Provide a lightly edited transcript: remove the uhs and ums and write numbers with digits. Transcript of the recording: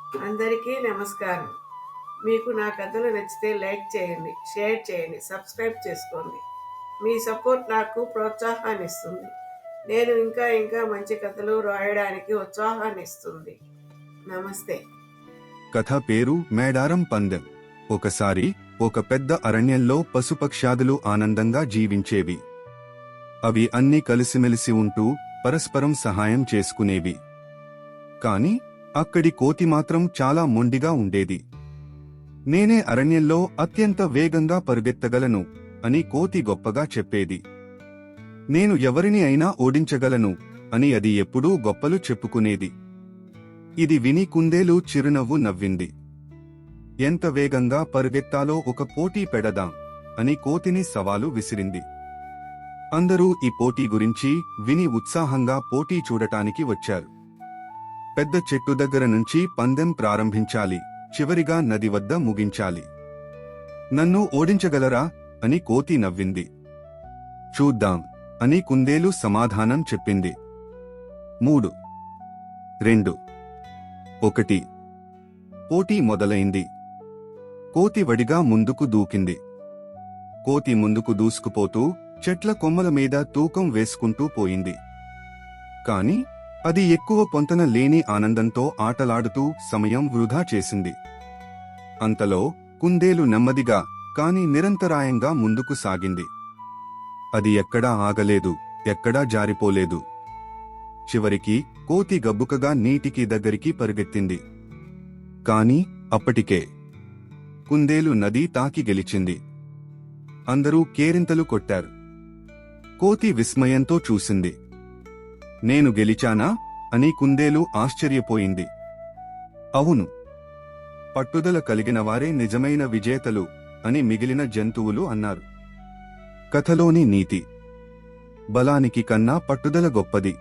అందరికీ నమస్కారం. మీకు నా కథలు నచ్చితే లైక్ చేయండి, షేర్ చేయండి, సబ్స్క్రైబ్ చేసుకోండి. మీ సపోర్ట్ నాకు ప్రోత్సాహాన్ని ఇస్తుంది. నేను ఇంకా మంచి కథలు రాయడానికి ఉత్సాహాన్ని ఇస్తుంది. నమస్తే. కథ పేరు మేడారం పందెం. ఒకసారి ఒక పెద్ద అరణ్యంలో పశుపక్ష్యాదులు ఆనందంగా జీవించేవి. అవి అన్నీ కలిసిమెలిసి ఉంటూ పరస్పరం సహాయం చేసుకునేవి. కాని అక్కడి కోతి మాత్రం చాలా మొండిగా ఉండేది. నేనే అరణ్యంలో అత్యంత వేగంగా పరుగెత్తగలను అని కోతి గొప్పగా చెప్పేది. నేను ఎవరిని అయినా ఓడించగలను అని అది ఎప్పుడూ గొప్పలు చెప్పుకునేది. ఇది విని కుందేలు చిరునవ్వు నవ్వింది. ఎంత వేగంగా పరుగెత్తాలో ఒక పోటీ పెడదాం అని కోతిని సవాలు విసిరింది. అందరూ ఈ పోటీ గురించి విని ఉత్సాహంగా పోటీ చూడటానికి వచ్చారు. పెద్ద చెట్టు దగ్గర నుంచి పందెం ప్రారంభించాలి, చివరిగా నది వద్ద ముగించాలి. నన్ను ఓడించగలరా అని కోతి నవ్వింది. చూద్దాం అని కుందేలు సమాధానం చెప్పింది. 3, 2, 1 పోటీ మొదలైంది. కోతి వడిగా ముందుకు దూకింది. కోతి ముందుకు దూసుకుపోతూ చెట్ల కొమ్మల మీద తూకం వేసుకుంటూ పోయింది. కాని అది ఎక్కువ పొంతన లేని ఆనందంతో ఆటలాడుతూ సమయం వృధా చేసింది. అంతలో కుందేలు నెమ్మదిగా కాని నిరంతరాయంగా ముందుకు సాగింది. అది ఎక్కడా ఆగలేదు, ఎక్కడా జారిపోలేదు. చివరికి కోతి గబ్బుకగా నీటికి దగ్గరికి పరుగెత్తింది. కాని అప్పటికే కుందేలు నది తాకి గెలిచింది. అందరూ కేరింతలు కొట్టారు. కోతి విస్మయంతో చూసింది. నేను గెలిచానా అని కుందేలు ఆశ్చర్యపోయింది. అవును, పట్టుదల కలిగిన వారే నిజమైన విజేతలు అని మిగిలిన జంతువులు అన్నారు. కథలోని నీతి: బలానికి కన్నా పట్టుదల గొప్పది.